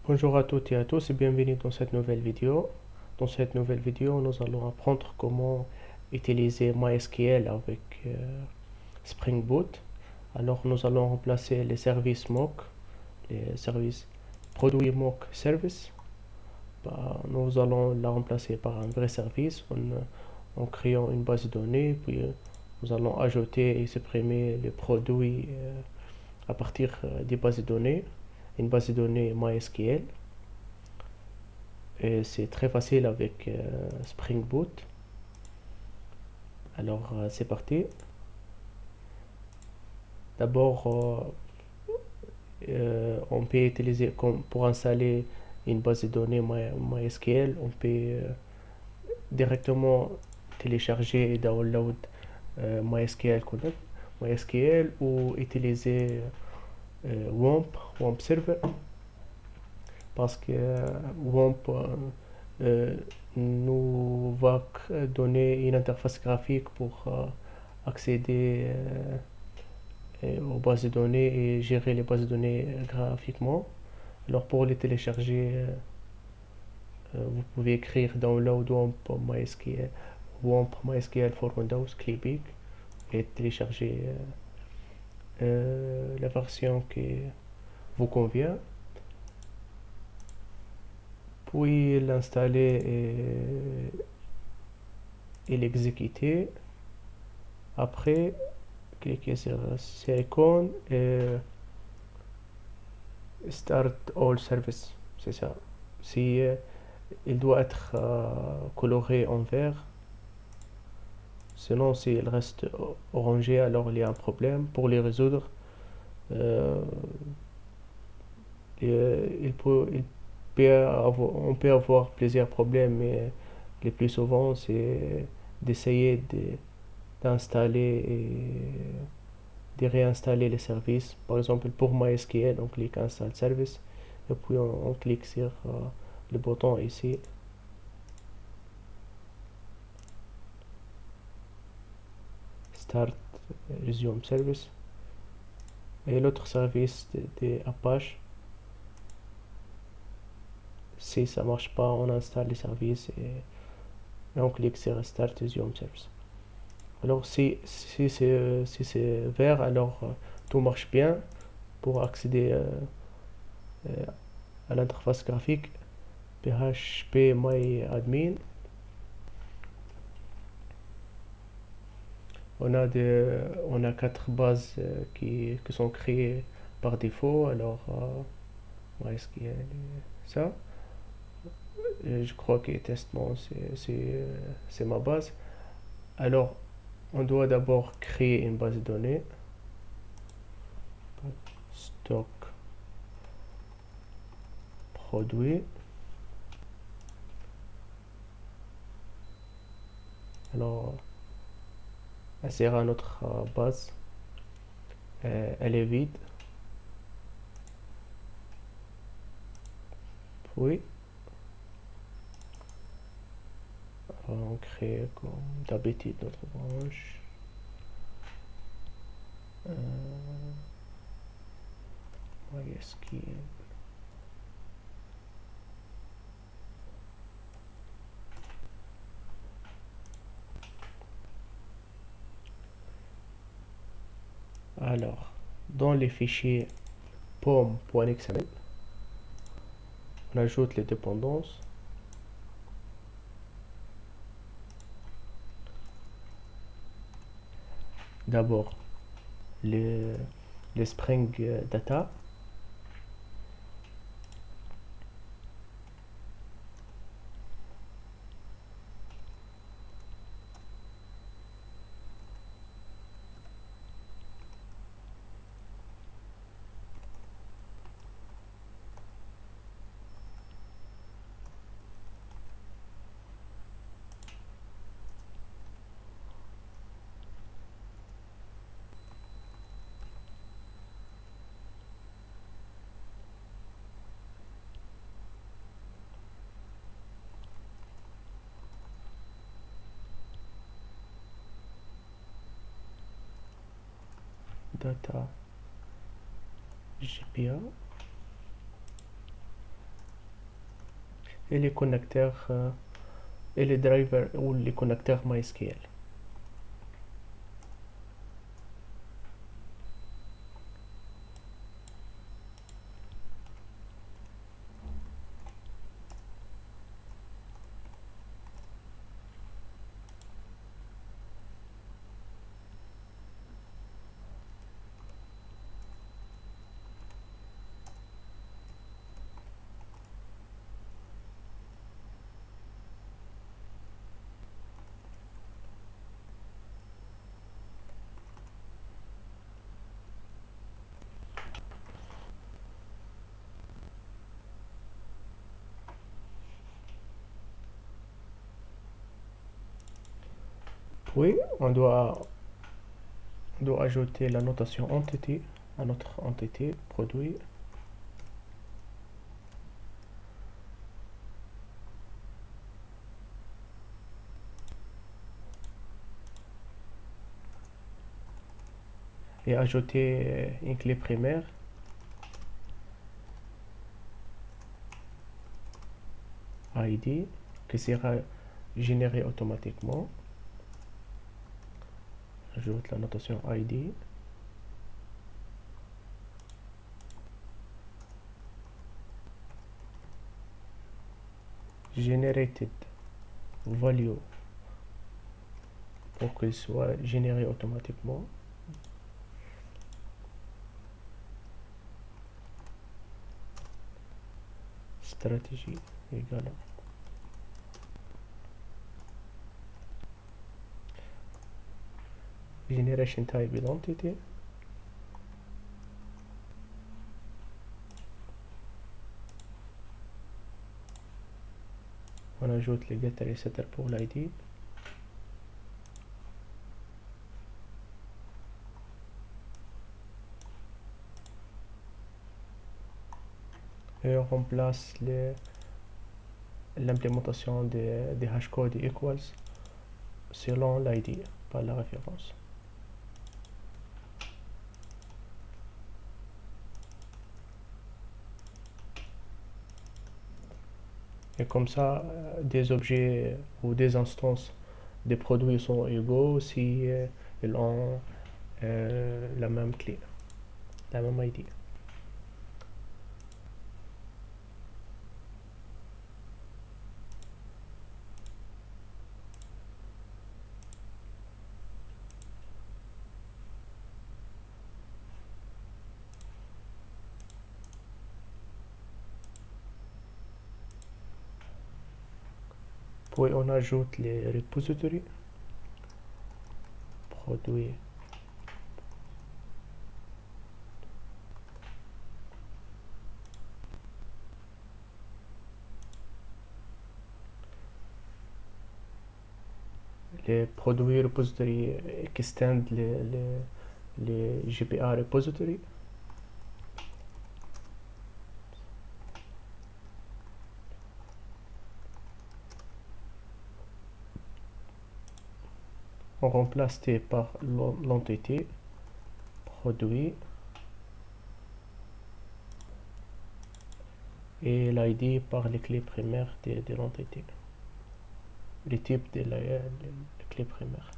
Bonjour à toutes et à tous et bienvenue dans cette nouvelle vidéo. Dans cette nouvelle vidéo, nous allons apprendre comment utiliser MySQL avec Spring Boot. Alors, nous allons remplacer les services mock, les services produits mock service. Nous allons la remplacer par un vrai service en créant une base de données. Puis, nous allons ajouter et supprimer les produits à partir des bases de données, une base de données MySQL. Et c'est très facile avec Spring Boot. Alors c'est parti. D'abord, on peut utiliser pour installer une base de données MySQL, on peut directement télécharger et download MySQL Connect, MySQL ou utiliser WAMP Server parce que WAMP nous va donner une interface graphique pour accéder aux bases de données et gérer les bases de données graphiquement. Alors pour les télécharger, vous pouvez écrire download WAMP MySQL for Windows, clic et télécharger la version qui vous convient. Puis l'installer et l'exécuter. Après, cliquez sur cette icône et Start All Service. C'est ça. Si il doit être coloré en vert, sinon s'il reste orangé, alors il y a un problème. Pour les résoudre, on peut avoir plusieurs problèmes, mais le plus souvent c'est d'essayer d'installer et de réinstaller les services. Par exemple, pour MySQL, on clique Install Service et puis on clique sur le bouton ici. Start Resume Service. Et l'autre service de Apache, si ça marche pas, on installe les services et on clique sur Start Resume Service. Alors si c'est vert, alors tout marche bien. Pour accéder à l'interface graphique, PHP MyAdmin. On a 4 bases qui sont créées par défaut. Alors MySQL, ça. Je crois que Testament, c'est ma base. Alors, on doit d'abord créer une base de données. Stock produit. Alors, insérer notre base. Elle est vide. Puis, on crée comme d'habitude notre branche. MySQL. Alors, dans les fichiers pom.xml, on ajoute les dépendances. D'abord, les Spring Data. Data GPA. et les connecteurs et les drivers ou les connecteurs MySQL. Puis on doit ajouter la notation entity à notre entité produit. Et ajouter une clé primaire ID qui sera générée automatiquement. Ajoute la notation ID. Generated value pour qu'il soit généré automatiquement. Stratégie égale generation type identity. On ajoute les getter et setter pour l'ID. Et on remplace l'implémentation des hashcodes equals selon l'ID par la référence. Et comme ça, des objets ou des instances des produits sont égaux si ils ont la même clé, la même ID. Puis on ajoute les repositories, produits, les produits repositories extend les GPA repository. On remplace T par l'entité produit et l'ID par les clés primaires de l'entité, les types de les clés primaires.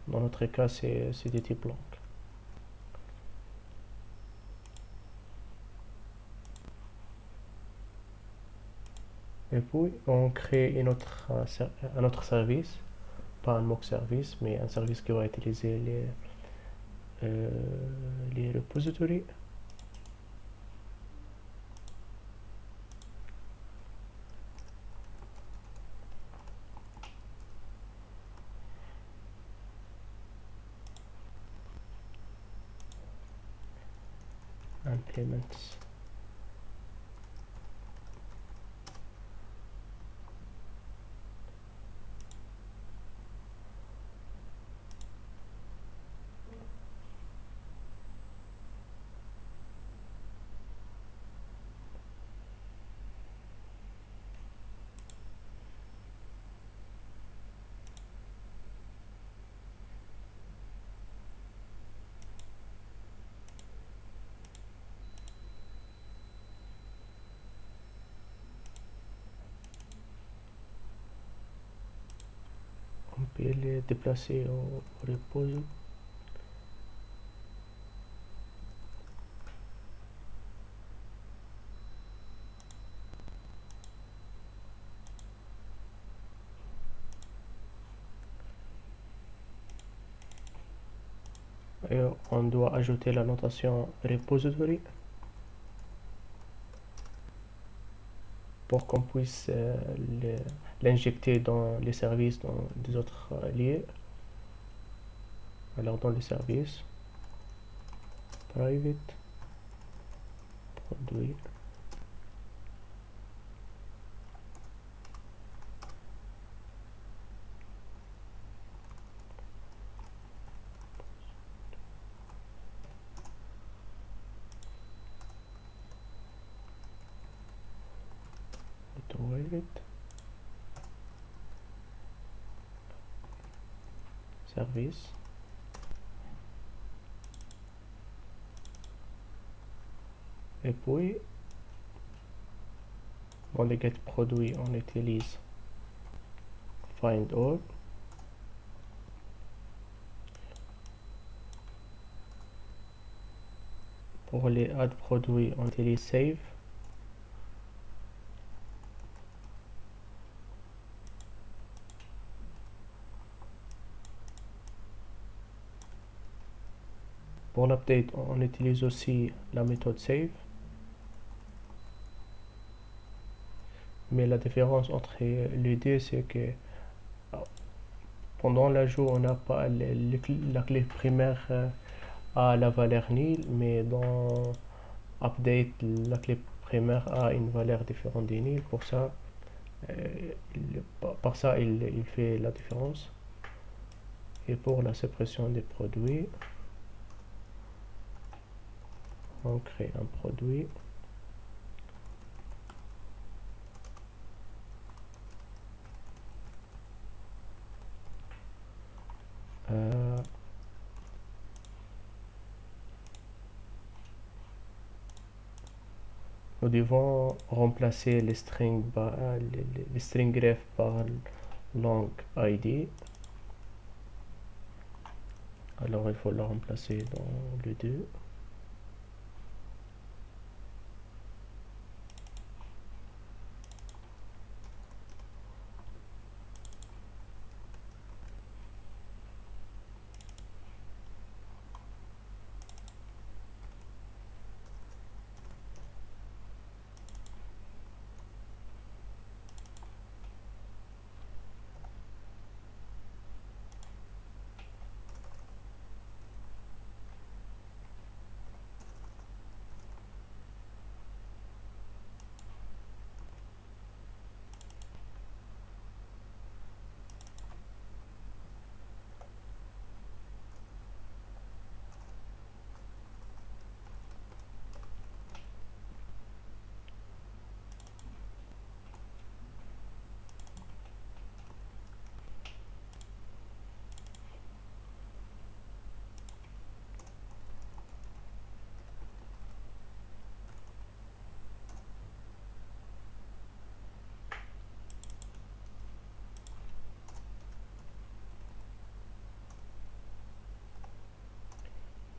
Dans notre cas, c'est des types longs. Et puis, on crée un autre service, pas un mock service, mais un service qui va utiliser les repositories. Implements. les déplacer au repository. Et on doit ajouter la notation repository pour qu'on puisse l'injecter dans les services dans des autres liés. Alors dans les services, private, produit, service, et puis dans les get produits on utilise find all, pour les add produits on utilise save, pour l'update on utilise aussi la méthode save. Mais la différence entre les deux, c'est que pendant l'ajout, on n'a pas la clé primaire à la valeur nulle, mais dans update, la clé primaire a une valeur différente des nuls. Pour ça, par ça, il fait la différence. Et pour la suppression des produits, on crée un produit. Nous devons remplacer les strings ref par long id. Alors il faut le remplacer dans le 2.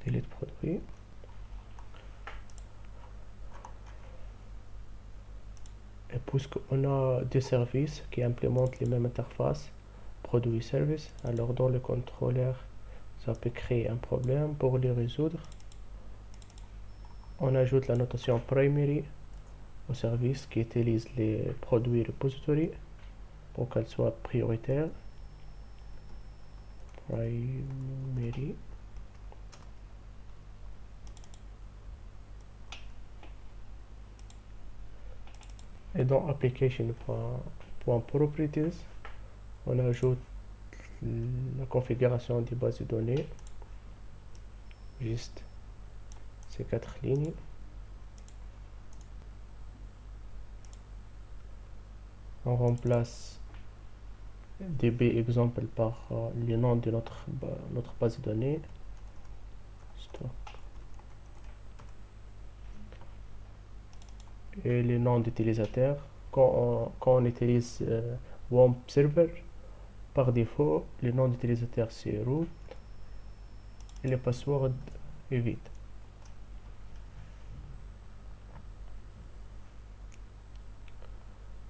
Delete produit. Et puisqu'on a deux services qui implémentent les mêmes interfaces, produit service, alors dans le contrôleur, ça peut créer un problème. Pour les résoudre, on ajoute la notation primary au service qui utilise les produits repository pour qu'elle soit prioritaire. Primary. Et dans application.properties, on ajoute la configuration des bases de données, juste ces 4 lignes. On remplace db exemple par le nom de notre base de données, stock, et les noms d'utilisateurs. Quand on utilise WAMP server, par défaut, le nom d'utilisateur c'est root et le password est vide.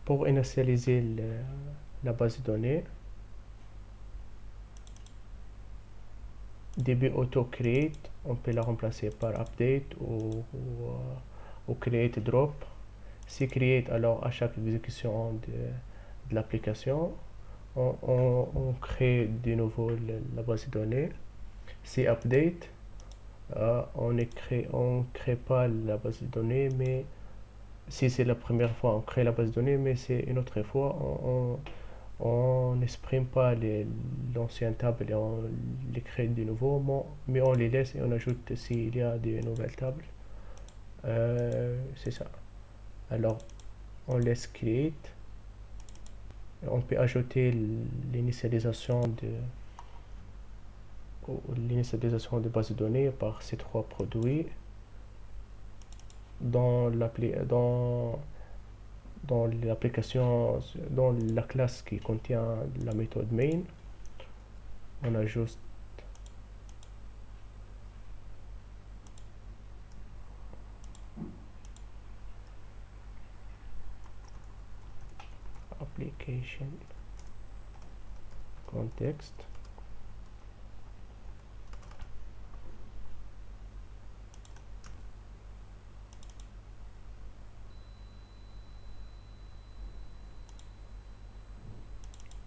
Pour initialiser la base de données, db auto create, on peut la remplacer par update ou create drop. Si create, alors à chaque exécution de l'application, on crée de nouveau la base de données. Si update, on ne crée pas la base de données, mais si c'est la première fois, on crée la base de données, mais c'est une autre fois, on n'exprime pas l'ancienne table et on les crée de nouveau, mais on les laisse et on ajoute s'il y a de nouvelles tables. C'est ça. Alors, on laisse create. On peut ajouter l'initialisation de base de données par ces trois produits dans l'application, dans la classe qui contient la méthode main. On ajoute application context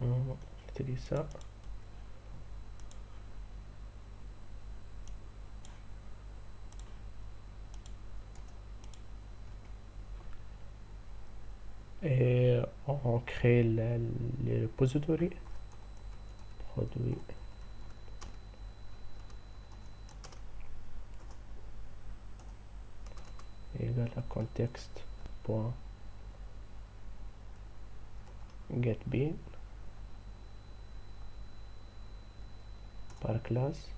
on utilise ça. Et on crée le repository produit égale à context.getBean par classe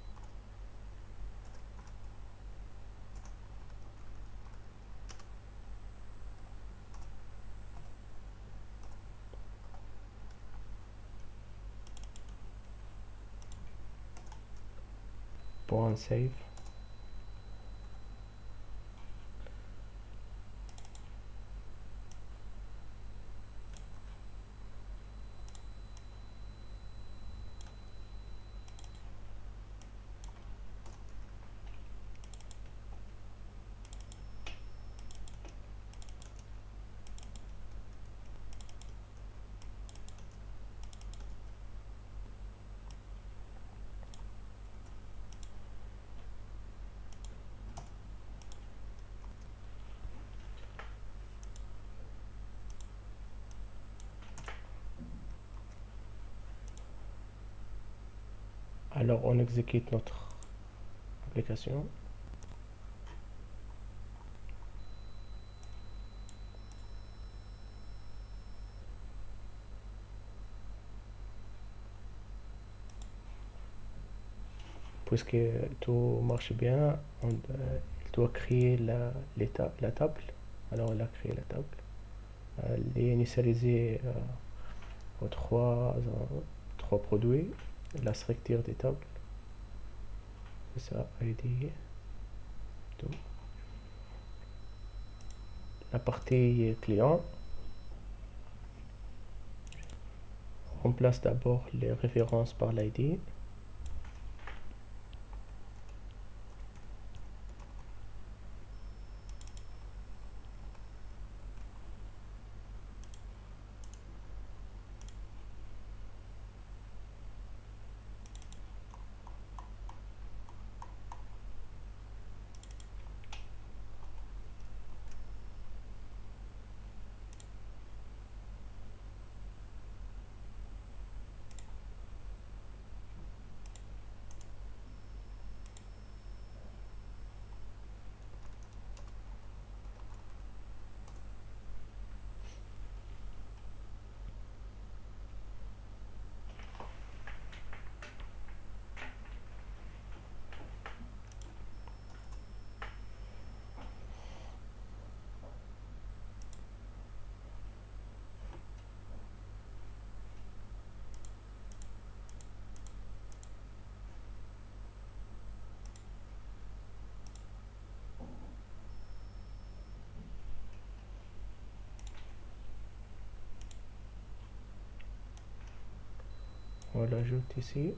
.save. Alors on exécute notre application. Puisque tout marche bien, il doit créer la table. Alors il a créé la table. Elle est initialisée aux trois produits. La structure des tables. C'est ça, ID. Tout. La partie client. On remplace d'abord les références par l'ID. On l'ajoute ici.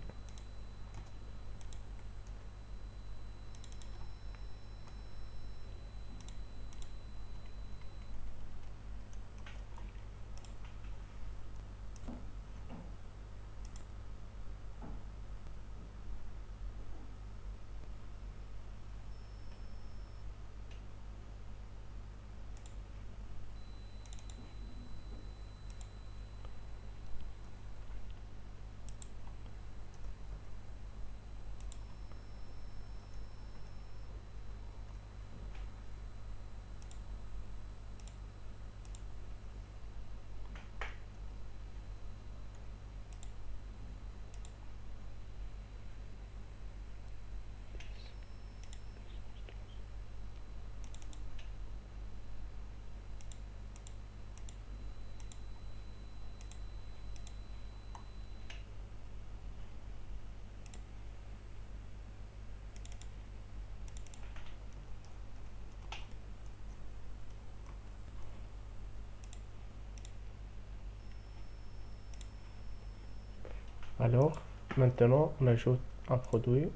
Alors, maintenant, on ajoute un produit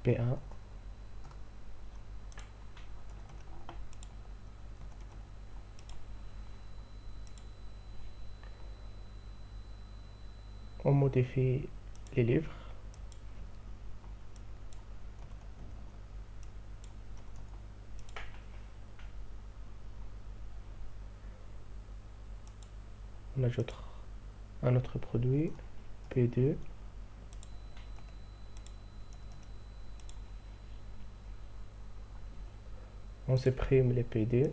P1. On modifie les livres. On ajoute un autre produit, P2. On supprime les PD.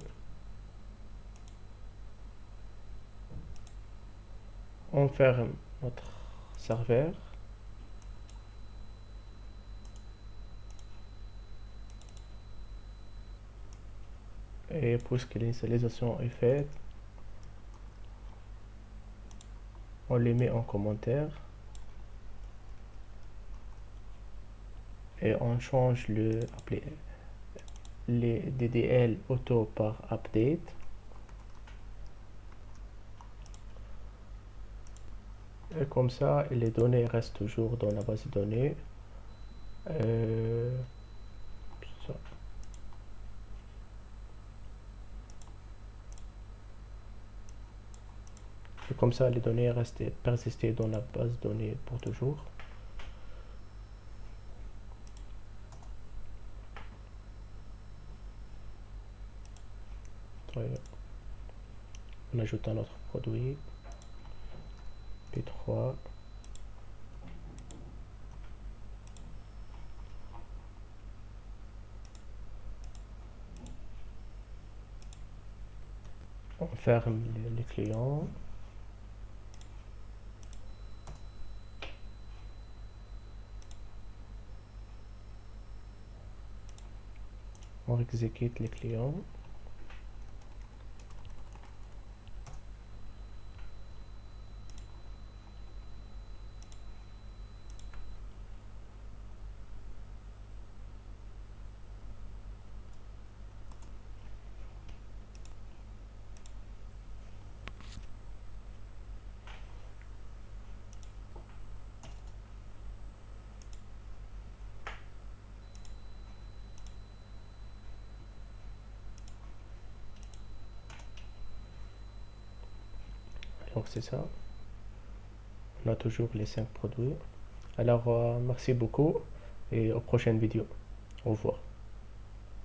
On ferme notre serveur. Et puisque l'initialisation est faite, on les met en commentaire. Et on change les DDL auto par update. Et comme ça, les données restent toujours dans la base de données. Ça. Et comme ça, les données restent persistées dans la base de données pour toujours. On ajoute un autre produit, P3. On ferme les clients. On exécute les clients. Donc c'est ça. On a toujours les 5 produits. Alors merci beaucoup et aux prochaines vidéos. Au revoir.